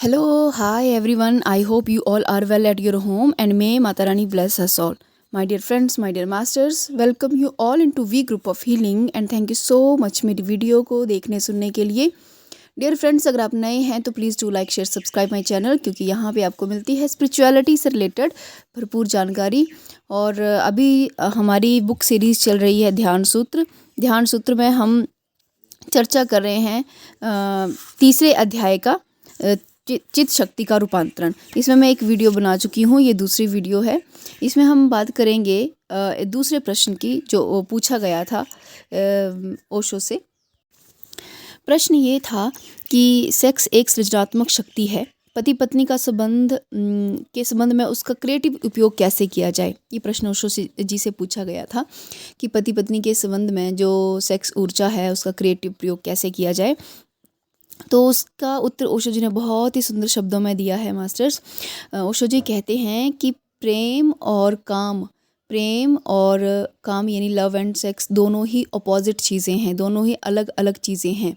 Hello, hi everyone. I hope you all are well at your home and may Mata Rani bless us all. My dear friends, my dear masters, welcome you all into V Group of Healing and thank you so much मेरी video को देखने सुनने के लिए। Dear friends, अगर आप नए हैं तो please do like share subscribe my channel, क्योंकि यहाँ पे आपको मिलती है स्पिरिचुअलिटी से रिलेटेड भरपूर जानकारी। और अभी हमारी बुक सीरीज़ चल रही है ध्यान सूत्र। ध्यान सूत्र में हम चर्चा कर रहे हैं तीसरे अध्याय का चित्त शक्ति का रूपांतरण। इसमें मैं एक वीडियो बना चुकी हूँ, ये दूसरी वीडियो है। इसमें हम बात करेंगे दूसरे प्रश्न की जो पूछा गया था ओशो से। प्रश्न ये था कि सेक्स एक सृजनात्मक शक्ति है, पति पत्नी का संबंध के संबंध में उसका क्रिएटिव उपयोग कैसे किया जाए। ये प्रश्न ओशो जी से पूछा गया था कि पति पत्नी के संबंध में जो सेक्स ऊर्जा है उसका क्रिएटिव प्रयोग कैसे किया जाए। तो उसका उत्तर ओशो जी ने बहुत ही सुंदर शब्दों में दिया है मास्टर्स। ओशो जी कहते हैं कि प्रेम और काम यानी लव एंड सेक्स दोनों ही अपोजिट चीज़ें हैं, दोनों ही अलग अलग चीज़ें हैं।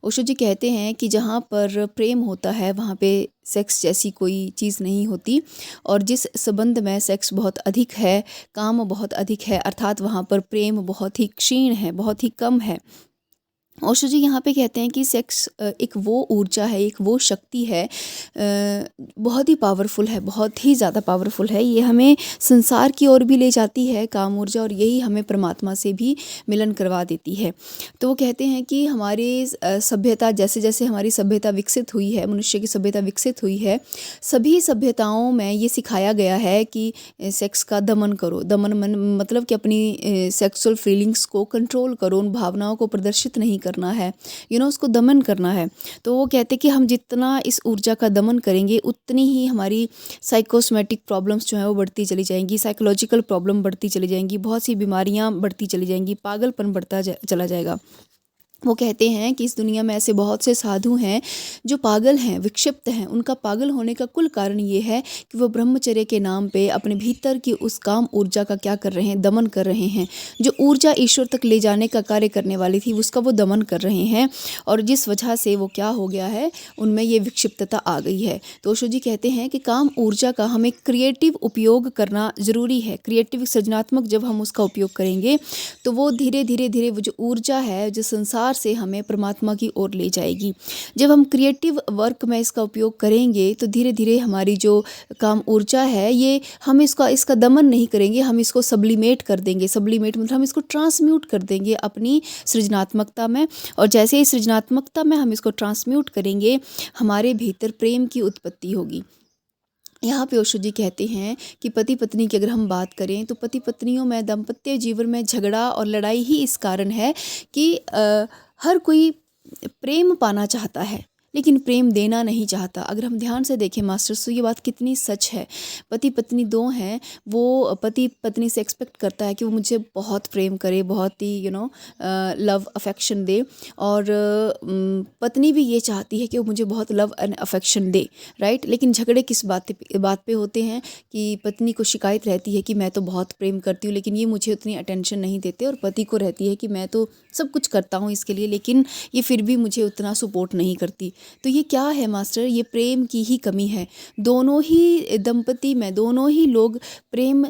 ओशो जी कहते हैं कि जहाँ पर प्रेम होता है वहाँ पे सेक्स जैसी कोई चीज़ नहीं होती, और जिस संबंध में सेक्स बहुत अधिक है, काम बहुत अधिक है, अर्थात वहाँ पर प्रेम बहुत ही क्षीण है, बहुत ही कम है। ओशो जी यहाँ पे कहते हैं कि सेक्स एक वो ऊर्जा है, एक वो शक्ति है, बहुत ही पावरफुल है, बहुत ही ज़्यादा पावरफुल है। ये हमें संसार की ओर भी ले जाती है काम ऊर्जा, और यही हमें परमात्मा से भी मिलन करवा देती है। तो वो कहते हैं कि हमारी सभ्यता, जैसे जैसे हमारी सभ्यता विकसित हुई है, मनुष्य की सभ्यता विकसित हुई है, सभी सभ्यताओं में ये सिखाया गया है कि सेक्स का दमन करो। दमन मतलब कि अपनी सेक्सुअल फीलिंग्स को कंट्रोल करो, उन भावनाओं को प्रदर्शित नहीं करना है, उसको दमन करना है। तो वो कहते हैं कि हम जितना इस ऊर्जा का दमन करेंगे उतनी ही हमारी साइकोसोमेटिक प्रॉब्लम्स जो है वो बढ़ती चली जाएंगी, साइकोलॉजिकल प्रॉब्लम बढ़ती चली जाएंगी, बहुत सी बीमारियां बढ़ती चली जाएंगी, पागलपन बढ़ता चला जाएगा। वो कहते हैं कि इस दुनिया में ऐसे बहुत से साधु हैं जो पागल हैं, विक्षिप्त हैं। उनका पागल होने का कुल कारण ये है कि वो ब्रह्मचर्य के नाम पे अपने भीतर की उस काम ऊर्जा का क्या कर रहे हैं, दमन कर रहे हैं। जो ऊर्जा ईश्वर तक ले जाने का कार्य करने वाली थी उसका वो दमन कर रहे हैं, और जिस वजह से वो क्या हो गया है, उनमें ये विक्षिप्तता आ गई है। तो ओशो जी कहते हैं कि काम ऊर्जा का हमें क्रिएटिव उपयोग करना ज़रूरी है। क्रिएटिव सृजनात्मक जब हम उसका उपयोग करेंगे तो वो धीरे धीरे वो जो ऊर्जा है, जो संसार से हमें परमात्मा की ओर ले जाएगी। जब हम क्रिएटिव वर्क में इसका उपयोग करेंगे तो धीरे धीरे हमारी जो काम ऊर्जा है, ये हम इसका दमन नहीं करेंगे, हम इसको सब्लिमेट कर देंगे। सब्लिमेट मतलब हम इसको ट्रांसम्यूट कर देंगे अपनी सृजनात्मकता में, और जैसे ही सृजनात्मकता में हम इसको ट्रांसम्यूट करेंगे, हमारे भीतर प्रेम की उत्पत्ति होगी। यहाँ पे ओशो जी कहते हैं कि पति पत्नी की अगर हम बात करें तो पति पत्नियों में, दाम्पत्य जीवन में झगड़ा और लड़ाई ही इस कारण है कि हर कोई प्रेम पाना चाहता है लेकिन प्रेम देना नहीं चाहता। अगर हम ध्यान से देखें मास्टर्स तो ये बात कितनी सच है। पति पत्नी दो हैं, वो पति पत्नी से एक्सपेक्ट करता है कि वो मुझे बहुत प्रेम करे, बहुत ही लव अफेक्शन दे, और पत्नी भी ये चाहती है कि वो मुझे बहुत love and affection they, right. लेकिन झगड़े किस बात पे होते हैं कि पत्नी को शिकायत रहती है कि मैं तो बहुत प्रेम करती हूँ लेकिन ये मुझे उतनी अटेंशन नहीं देते, और पति को रहती है कि मैं तो सब कुछ करता हूँ इसके लिए लेकिन ये फिर भी मुझे उतना सपोर्ट नहीं करती। तो ये क्या है मास्टर, ये प्रेम की ही कमी है। दोनों ही दंपति में, दोनों ही लोग प्रेम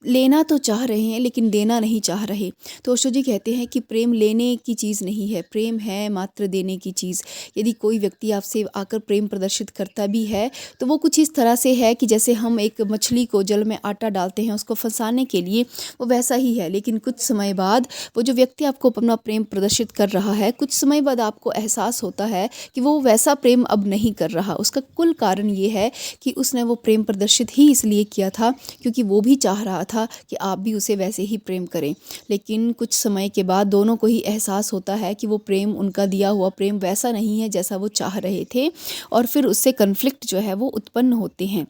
लेना तो चाह रहे हैं लेकिन देना नहीं चाह रहे। तो ओशो जी कहते हैं कि प्रेम लेने की चीज़ नहीं है, प्रेम है मात्र देने की चीज़। यदि कोई व्यक्ति आपसे आकर प्रेम प्रदर्शित करता भी है तो वो कुछ इस तरह से है कि जैसे हम एक मछली को जल में आटा डालते हैं उसको फंसाने के लिए, वो वैसा ही है। लेकिन कुछ समय बाद वो जो व्यक्ति आपको अपना प्रेम प्रदर्शित कर रहा है, कुछ समय बाद आपको एहसास होता है कि वो वैसा प्रेम अब नहीं कर रहा। उसका कुल कारण ये है कि उसने वो प्रेम प्रदर्शित ही इसलिए किया था क्योंकि वो भी चाह रहा था कि आप भी उसे वैसे ही प्रेम करें। लेकिन कुछ समय के बाद दोनों को ही एहसास होता है कि वो प्रेम, उनका दिया हुआ प्रेम वैसा नहीं है जैसा वो चाह रहे थे, और फिर उससे कन्फ्लिक्ट जो है वो उत्पन्न होते हैं।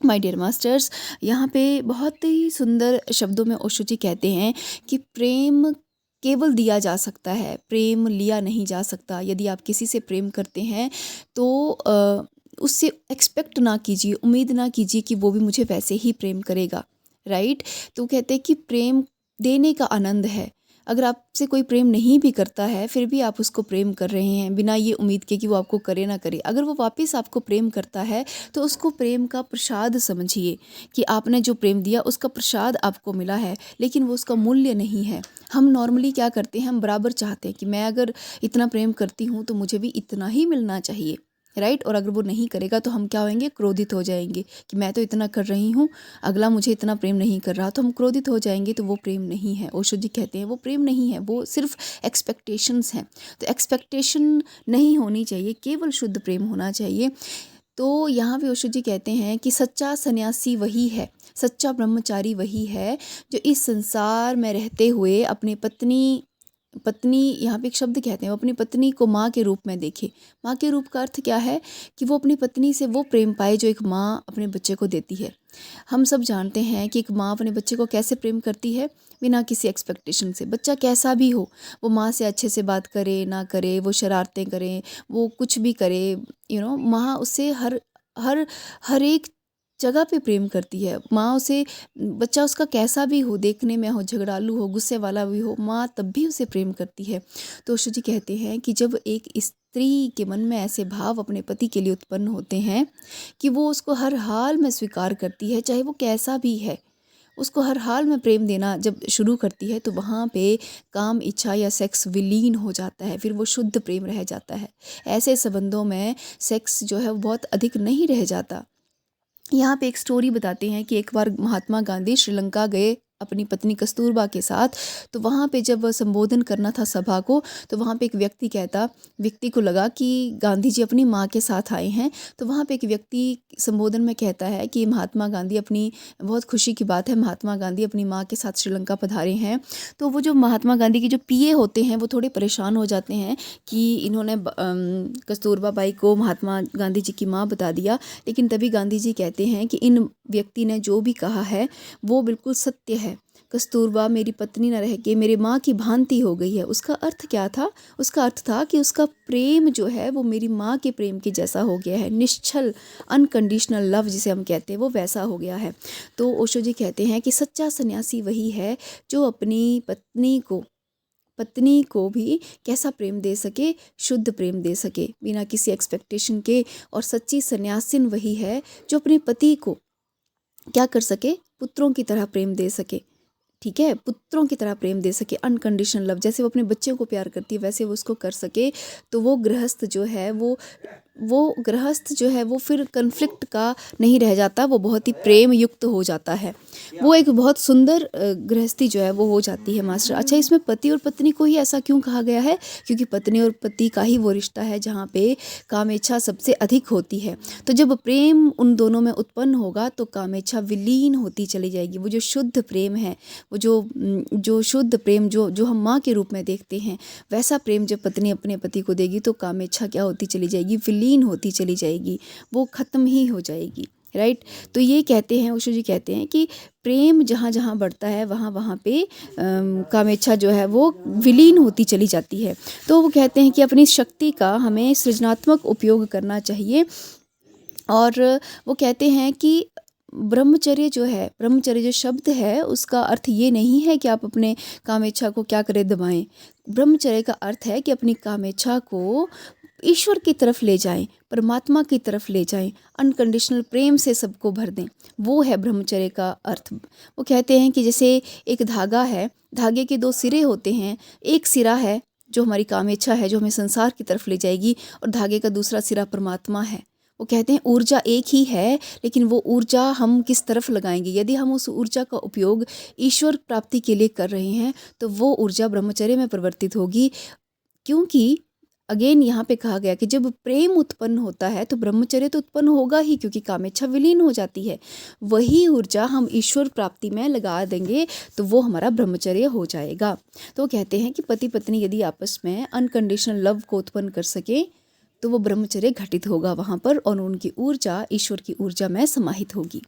माय डियर मास्टर्स, यहाँ पे बहुत ही सुंदर शब्दों में ओशो जी कहते हैं कि प्रेम केवल दिया जा सकता है, प्रेम लिया नहीं जा सकता। यदि आप किसी से प्रेम करते हैं तो उससे एक्सपेक्ट ना कीजिए, उम्मीद ना कीजिए कि वो भी मुझे वैसे ही प्रेम करेगा, राइट। तो कहते हैं कि प्रेम देने का आनंद है। अगर आपसे कोई प्रेम नहीं भी करता है फिर भी आप उसको प्रेम कर रहे हैं बिना ये उम्मीद के कि वो आपको करे ना करे। अगर वो वापस आपको प्रेम करता है तो उसको प्रेम का प्रसाद समझिए कि आपने जो प्रेम दिया उसका प्रसाद आपको मिला है, लेकिन वो उसका मूल्य नहीं है। हम नॉर्मली क्या करते हैं, हम बराबर चाहते हैं कि मैं अगर इतना प्रेम करती हूँ तो मुझे भी इतना ही मिलना चाहिए, राइट। और अगर वो नहीं करेगा तो हम क्या होंगे, क्रोधित हो जाएंगे कि मैं तो इतना कर रही हूँ, अगला मुझे इतना प्रेम नहीं कर रहा, तो हम क्रोधित हो जाएंगे। तो वो प्रेम नहीं है। ओशो जी कहते हैं वो प्रेम नहीं है, वो सिर्फ एक्सपेक्टेशंस हैं। तो एक्सपेक्टेशन नहीं होनी चाहिए, केवल शुद्ध प्रेम होना चाहिए। तो यहाँ पे ओशो जी कहते हैं कि सच्चा सन्यासी वही है, सच्चा ब्रह्मचारी वही है जो इस संसार में रहते हुए अपनी पत्नी यहाँ पे एक शब्द कहते हैं, वो अपनी पत्नी को माँ के रूप में देखे। माँ के रूप का अर्थ क्या है कि वो अपनी पत्नी से वो प्रेम पाए जो एक माँ अपने बच्चे को देती है। हम सब जानते हैं कि एक माँ अपने बच्चे को कैसे प्रेम करती है, बिना किसी एक्सपेक्टेशन से। बच्चा कैसा भी हो, वो माँ से अच्छे से बात करे ना करे, वो शरारतें करे, वो कुछ भी करे, माँ उससे हर हर हर एक जगह पे प्रेम करती है। माँ उसे, बच्चा उसका कैसा भी हो, देखने में हो, झगड़ालू हो, गुस्से वाला भी हो, माँ तब भी उसे प्रेम करती है। तो ओशो जी कहते हैं कि जब एक स्त्री के मन में ऐसे भाव अपने पति के लिए उत्पन्न होते हैं कि वो उसको हर हाल में स्वीकार करती है, चाहे वो कैसा भी है, उसको हर हाल में प्रेम देना जब शुरू करती है, तो वहाँ पे काम, इच्छा या सेक्स विलीन हो जाता है, फिर वो शुद्ध प्रेम रह जाता है। ऐसे संबंधों में सेक्स जो है वो बहुत अधिक नहीं रह जाता। यहाँ पे एक स्टोरी बताते हैं कि एक बार महात्मा गांधी श्रीलंका गए अपनी पत्नी कस्तूरबा के साथ। तो वहाँ पे जब संबोधन करना था सभा को, तो वहाँ पे एक व्यक्ति को लगा कि गांधी जी अपनी माँ के साथ आए हैं। तो वहाँ पे एक व्यक्ति संबोधन में कहता है कि महात्मा गांधी अपनी, बहुत खुशी की बात है, महात्मा गांधी अपनी माँ के साथ श्रीलंका पधारे हैं। तो वो जो महात्मा गांधी के जो पीए होते हैं वो थोड़े परेशान हो जाते हैं कि इन्होंने कस्तूरबा बाई को महात्मा गांधी जी की माँ बता दिया। लेकिन तभी गांधी जी कहते हैं कि इन व्यक्ति ने जो भी कहा है वो बिल्कुल सत्य है। कस्तूरबा मेरी पत्नी न रह के मेरी माँ की भांति हो गई है। उसका अर्थ क्या था? उसका अर्थ था कि उसका प्रेम जो है वो मेरी माँ के प्रेम के जैसा हो गया है, निश्चल अनकंडीशनल लव जिसे हम कहते हैं, वो वैसा हो गया है। तो ओशो जी कहते हैं कि सच्चा सन्यासी वही है जो अपनी पत्नी को भी कैसा प्रेम दे सके, शुद्ध प्रेम दे सके बिना किसी एक्सपेक्टेशन के। और सच्ची सन्यासिन वही है जो अपने पति को क्या कर सके, पुत्रों की तरह प्रेम दे सके। ठीक है, पुत्रों की तरह प्रेम दे सके, अनकंडीशनल लव, जैसे वो अपने बच्चों को प्यार करती है वैसे वो उसको कर सके। तो वो गृहस्थ जो है वो फिर कन्फ्लिक्ट का नहीं रह जाता, वो बहुत ही प्रेम युक्त हो जाता है। वो एक बहुत सुंदर गृहस्थी जो है वो हो जाती है मास्टर। अच्छा, इसमें पति और पत्नी को ही ऐसा क्यों कहा गया है? क्योंकि पत्नी और पति का ही वो रिश्ता है जहाँ पे कामेच्छा सबसे अधिक होती है। तो जब प्रेम उन दोनों में उत्पन्न होगा तो कामेच्छा विलीन होती चली जाएगी। वो जो शुद्ध प्रेम है, वो जो शुद्ध प्रेम जो हम माँ के रूप में देखते हैं, वैसा प्रेम जब पत्नी अपने पति को देगी तो कामेच्छा क्या होती चली जाएगी, विलीन होती चली जाएगी, वो खत्म ही हो जाएगी, राइट। तो ये कहते हैं, ओशो जी कहते हैं कि प्रेम जहाँ जहाँ बढ़ता है वहाँ पे कामेच्छा जो है वो विलीन होती चली जाती है। तो वो कहते हैं कि अपनी शक्ति का हमें सृजनात्मक उपयोग करना चाहिए। और वो कहते हैं कि ब्रह्मचर्य जो शब्द है उसका अर्थ ये नहीं है कि आप अपने कामेच्छा को क्या करें, दबाएं। ब्रह्मचर्य का अर्थ है कि अपनी कामेच्छा को ईश्वर की तरफ ले जाएं, परमात्मा की तरफ ले जाएं, अनकंडीशनल प्रेम से सबको भर दें। वो है ब्रह्मचर्य का अर्थ। वो कहते हैं कि जैसे एक धागा है, धागे के दो सिरे होते हैं। एक सिरा है जो हमारी कामेच्छा है, जो हमें संसार की तरफ ले जाएगी, और धागे का दूसरा सिरा परमात्मा है। वो कहते हैं ऊर्जा एक ही है, लेकिन वो ऊर्जा हम किस तरफ लगाएंगे। यदि हम उस ऊर्जा का उपयोग ईश्वर प्राप्ति के लिए कर रहे हैं तो वो ऊर्जा ब्रह्मचर्य में परिवर्तित होगी। क्योंकि अगेन यहाँ पे कहा गया कि जब प्रेम उत्पन्न होता है तो ब्रह्मचर्य तो उत्पन्न होगा ही, क्योंकि कामेच्छा विलीन हो जाती है। वही ऊर्जा हम ईश्वर प्राप्ति में लगा देंगे तो वो हमारा ब्रह्मचर्य हो जाएगा। तो कहते हैं कि पति पत्नी यदि आपस में अनकंडीशनल लव को उत्पन्न कर सके तो वो ब्रह्मचर्य घटित होगा वहाँ पर, और उनकी ऊर्जा ईश्वर की ऊर्जा में समाहित होगी।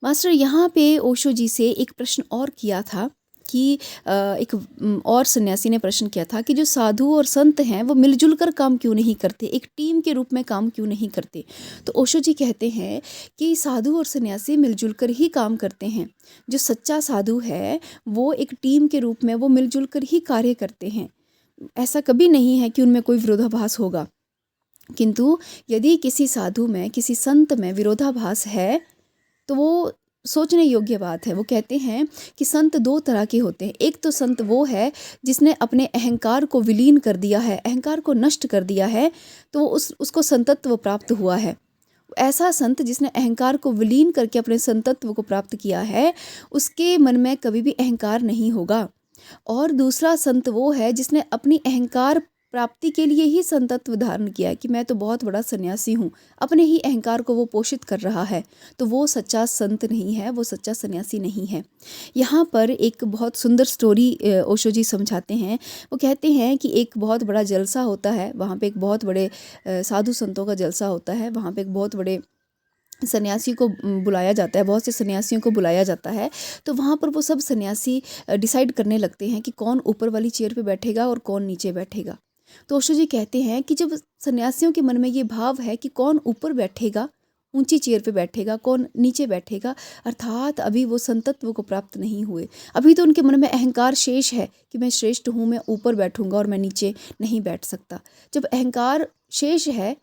मास्टर, यहाँ पे ओशो जी से एक प्रश्न और किया था कि एक और सन्यासी ने प्रश्न किया था कि जो साधु और संत हैं वो मिलजुल कर काम क्यों नहीं करते, एक टीम के रूप में काम क्यों नहीं करते। तो ओशो जी कहते हैं कि साधु और सन्यासी मिलजुल कर ही काम करते हैं। जो सच्चा साधु है वो एक टीम के रूप में वो मिलजुल कर ही कार्य करते हैं। ऐसा कभी नहीं है कि उनमें कोई विरोधाभास होगा। किंतु यदि किसी साधु में, किसी संत में विरोधाभास है तो वो सोचने योग्य बात है। वो कहते हैं कि संत दो तरह के होते हैं। एक तो संत वो है जिसने अपने अहंकार को विलीन कर दिया है, अहंकार को नष्ट कर दिया है, तो उसको संतत्व प्राप्त हुआ है। ऐसा संत जिसने अहंकार को विलीन करके अपने संतत्व को प्राप्त किया है, उसके मन में कभी भी अहंकार नहीं होगा। और दूसरा संत वो है जिसने अपनी अहंकार प्राप्ति के लिए ही संतत्व धारण किया है कि मैं तो बहुत बड़ा सन्यासी हूँ, अपने ही अहंकार को वो पोषित कर रहा है, तो वो सच्चा संत नहीं है, वो सच्चा सन्यासी नहीं है। यहाँ पर एक बहुत सुंदर स्टोरी ओशो जी समझाते हैं। वो कहते हैं कि एक बहुत बड़ा जलसा होता है, वहाँ पे एक बहुत बड़े साधु संतों का जलसा होता है, वहाँ पे एक बहुत बड़े सन्यासी को बुलाया जाता है, बहुत से सन्यासियों को बुलाया जाता है। तो वहाँ पर वो सब सन्यासी डिसाइड करने लगते हैं कि कौन ऊपर वाली चेयर पे बैठेगा और कौन नीचे बैठेगा। तो ओशो जी कहते हैं कि जब सन्यासियों के मन में ये भाव है कि कौन ऊपर बैठेगा, ऊंची चेयर पे बैठेगा, कौन नीचे बैठेगा, अर्थात अभी वो संतत्व को प्राप्त नहीं हुए। अभी तो उनके मन में अहंकार शेष है कि मैं श्रेष्ठ हूँ, मैं ऊपर बैठूंगा और मैं नीचे नहीं बैठ सकता। जब अहंकार शेष है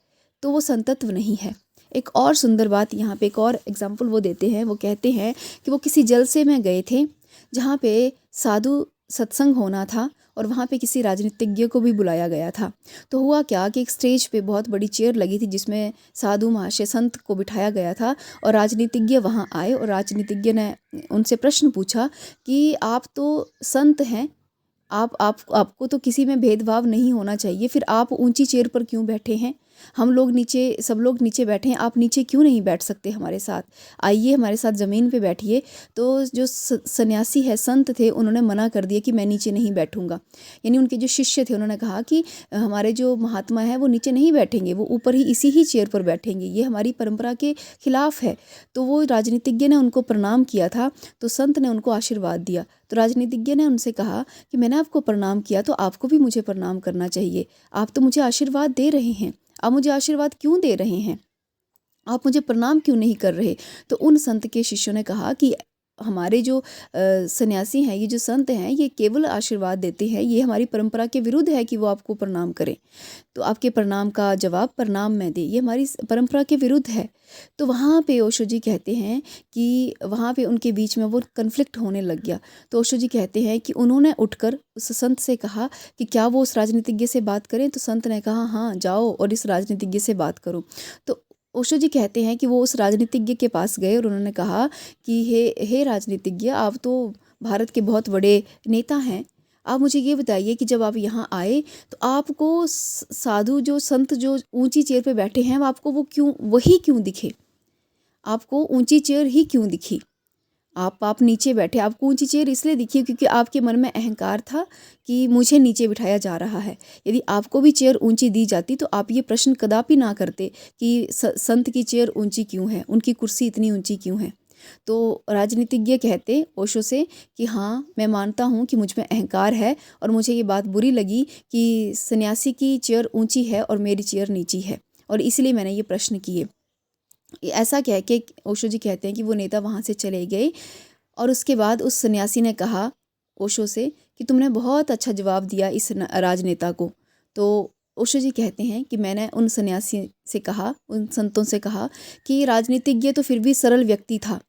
तो वो संतत्व नहीं है। एक और सुंदर बात यहाँ पे, एक और एग्जाम्पल वो देते हैं। वो कहते हैं कि वो किसी जलसे में गए थे जहाँ पे साधु सत्संग होना था और वहाँ पे किसी राजनीतिज्ञ को भी बुलाया गया था। तो हुआ क्या कि एक स्टेज पे बहुत बड़ी चेयर लगी थी जिसमें साधु महाशय संत को बिठाया गया था, और राजनीतिज्ञ वहाँ आए और राजनीतिज्ञ ने उनसे प्रश्न पूछा कि आप तो संत हैं, आपको तो किसी में भेदभाव नहीं होना चाहिए, फिर आप ऊंची चेयर पर क्यों बैठे हैं? हम लोग नीचे, सब लोग नीचे बैठे हैं, आप नीचे क्यों नहीं बैठ सकते हमारे साथ? आइए हमारे साथ ज़मीन पे बैठिए। तो जो सन्यासी है, संत थे, उन्होंने मना कर दिया कि मैं नीचे नहीं बैठूंगा। यानी उनके जो शिष्य थे उन्होंने कहा कि हमारे जो महात्मा है वो नीचे नहीं बैठेंगे, वो ऊपर ही इसी ही चेयर पर बैठेंगे, ये हमारी परंपरा के खिलाफ है। तो वो राजनीतिज्ञ ने उनको प्रणाम किया था, तो संत ने उनको आशीर्वाद दिया। तो राजनीतिज्ञ ने उनसे कहा कि मैंने आपको प्रणाम किया तो आपको भी मुझे प्रणाम करना चाहिए। आप तो मुझे आशीर्वाद दे रहे हैं, आप मुझे आशीर्वाद क्यों दे रहे हैं? आप मुझे प्रणाम क्यों नहीं कर रहे? तो उन संत के शिष्यों ने कहा कि हमारे जो सन्यासी हैं, ये जो संत हैं, ये केवल आशीर्वाद देते हैं, ये हमारी परंपरा के विरुद्ध है कि वो आपको प्रणाम करें। तो आपके प्रणाम का जवाब प्रणाम में दे, ये हमारी परंपरा के विरुद्ध है। तो वहाँ पे ओशो जी कहते हैं कि वहाँ पे उनके बीच में वो कन्फ्लिक्ट होने लग गया। तो ओशो जी कहते हैं कि उन्होंने उठकर उस संत से कहा कि क्या वो उस राजनीतिज्ञ से बात करें? तो संत ने कहा हाँ, जाओ और इस राजनीतिज्ञ से बात करो। तो ओशो जी कहते हैं कि वो उस राजनीतिज्ञ के पास गए और उन्होंने कहा कि हे राजनीतिज्ञ, आप तो भारत के बहुत बड़े नेता हैं, आप मुझे ये बताइए कि जब आप यहाँ आए तो आपको साधु जो संत जो ऊंची चेयर पे बैठे हैं, आपको वो क्यों, वही क्यों दिखे? आपको ऊंची चेयर ही क्यों दिखी? आप नीचे बैठे, आपको ऊंची चेयर इसलिए दिखी क्योंकि आपके मन में अहंकार था कि मुझे नीचे बिठाया जा रहा है। यदि आपको भी चेयर ऊंची दी जाती तो आप ये प्रश्न कदापि ना करते कि संत की चेयर ऊंची क्यों है, उनकी कुर्सी इतनी ऊंची क्यों है। तो राजनीतिज्ञ कहते ओशो से कि हाँ, मैं मानता हूँ कि मुझ में अहंकार है और मुझे ये बात बुरी लगी कि सन्यासी की चेयर ऊंची है और मेरी चेयर नीची है, और इसलिए मैंने ये प्रश्न किए। ऐसा कह के ओशो जी कहते हैं कि वो नेता वहाँ से चले गए, और उसके बाद उस सन्यासी ने कहा ओशो से कि तुमने बहुत अच्छा जवाब दिया इस राजनेता को। तो ओशो जी कहते हैं कि मैंने उन सन्यासी से कहा, उन संतों से कहा कि राजनीतिज्ञ तो फिर भी सरल व्यक्ति था,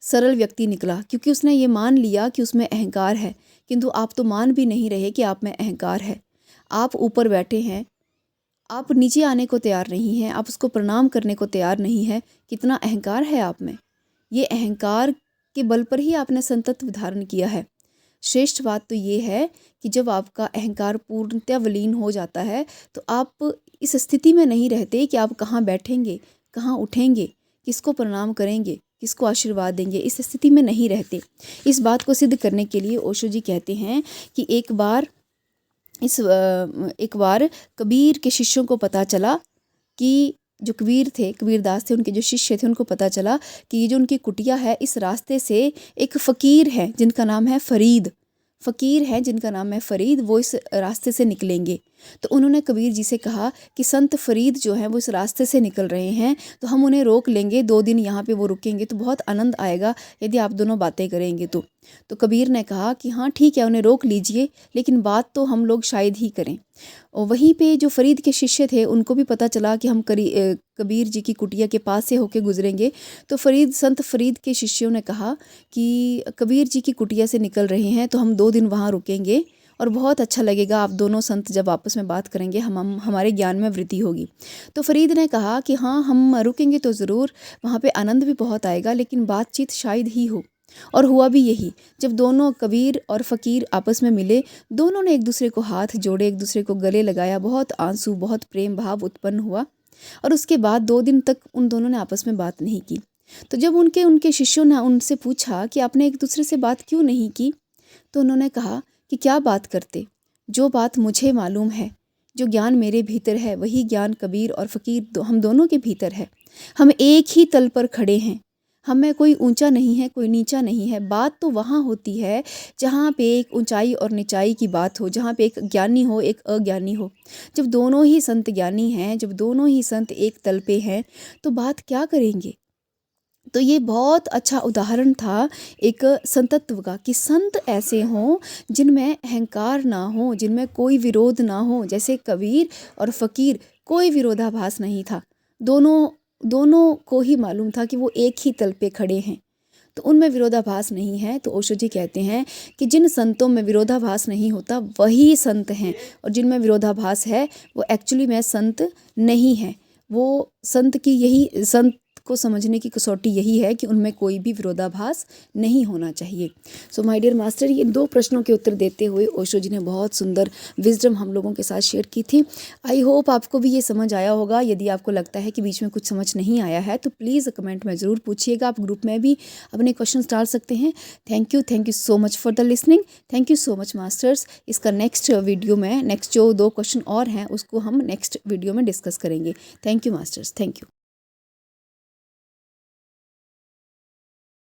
सरल व्यक्ति निकला, क्योंकि उसने ये मान लिया कि उसमें अहंकार है। किंतु आप तो मान भी नहीं रहे कि आप में अहंकार है। आप ऊपर बैठे हैं, आप नीचे आने को तैयार नहीं हैं, आप उसको प्रणाम करने को तैयार नहीं है। कितना अहंकार है आप में! ये अहंकार के बल पर ही आपने संतत्व धारण किया है। श्रेष्ठ बात तो ये है कि जब आपका अहंकार पूर्णतः विलीन हो जाता है तो आप इस स्थिति में नहीं रहते कि आप कहाँ बैठेंगे, कहाँ उठेंगे, किसको प्रणाम करेंगे, किसको आशीर्वाद देंगे, इस स्थिति में नहीं रहते। इस बात को सिद्ध करने के लिए ओशो जी कहते हैं कि एक बार कबीर के शिष्यों को पता चला कि जो कबीरदास थे, उनके जो शिष्य थे, उनको पता चला कि ये जो उनकी कुटिया है, इस रास्ते से एक फ़कीर है जिनका नाम है फरीद। फ़कीर हैं जिनका नाम है फ़रीद, वो इस रास्ते से निकलेंगे। तो उन्होंने कबीर जी से कहा कि संत फ़रीद जो हैं वो इस रास्ते से निकल रहे हैं, तो हम उन्हें रोक लेंगे, 2 दिन यहाँ पे वो रुकेंगे तो बहुत आनंद आएगा यदि आप दोनों बातें करेंगे तो। तो कबीर ने कहा कि हाँ ठीक है, उन्हें रोक लीजिए, लेकिन बात तो हम लोग शायद ही करें। और वहीं पे जो फ़रीद के शिष्य थे उनको भी पता चला कि हम कबीर जी की कुटिया के पास से होके गुजरेंगे। तो संत फ़रीद के शिष्यों ने कहा कि कबीर जी की कुटिया से निकल रहे हैं तो हम 2 दिन वहाँ रुकेंगे और बहुत अच्छा लगेगा, आप दोनों संत जब आपस में बात करेंगे हमारे ज्ञान में वृद्धि होगी। तो फ़रीद ने कहा कि हाँ हम रुकेंगे तो ज़रूर, वहाँ पे आनंद भी बहुत आएगा, लेकिन बातचीत शायद ही हो। और हुआ भी यही। जब दोनों कबीर और फ़कीर आपस में मिले, दोनों ने एक दूसरे को हाथ जोड़े, एक दूसरे को गले लगाया, बहुत आंसू, बहुत प्रेम भाव उत्पन्न हुआ। और उसके बाद 2 दिन तक उन दोनों ने आपस में बात नहीं की। तो जब उनके शिष्यों ने उनसे पूछा कि आपने एक दूसरे से बात क्यों नहीं की, तो उन्होंने कहा कि क्या बात करते, जो बात मुझे मालूम है, जो ज्ञान मेरे भीतर है, वही ज्ञान कबीर और फ़कीर हम दोनों के भीतर है। हम एक ही तल पर खड़े हैं, हम में कोई ऊंचा नहीं है, कोई नीचा नहीं है। बात तो वहाँ होती है जहाँ पे एक ऊंचाई और नीचाई की बात हो, जहाँ पे एक ज्ञानी हो, एक अज्ञानी हो। जब दोनों ही संत ज्ञानी हैं, जब दोनों ही संत एक तल पे हैं, तो बात क्या करेंगे। तो ये बहुत अच्छा उदाहरण था एक संतत्व का, कि संत ऐसे हों जिनमें अहंकार ना हो, जिनमें कोई विरोध ना हो। जैसे कबीर और फ़कीर, कोई विरोधाभास नहीं था, दोनों दोनों को ही मालूम था कि वो एक ही तल पे खड़े हैं, तो उनमें विरोधाभास नहीं है। तो ओशो जी कहते हैं कि जिन संतों में विरोधाभास नहीं होता वही संत हैं, और जिनमें विरोधाभास है वो एक्चुअली में संत नहीं है। वो संत को समझने की कसौटी यही है कि उनमें कोई भी विरोधाभास नहीं होना चाहिए। सो माय डियर मास्टर, ये 2 प्रश्नों के उत्तर देते हुए ओशो जी ने बहुत सुंदर विजडम हम लोगों के साथ शेयर की थी। आई होप आपको भी ये समझ आया होगा। यदि आपको लगता है कि बीच में कुछ समझ नहीं आया है तो प्लीज़ कमेंट में ज़रूर पूछिएगा। आप ग्रुप में भी अपने क्वेश्चन डाल सकते हैं। Thank you so much for the listening. Thank you so much masters. इसका नेक्स्ट वीडियो में नेक्स्ट जो 2 क्वेश्चन और हैं उसको हम नेक्स्ट वीडियो में डिस्कस करेंगे। Thank you masters, thank you.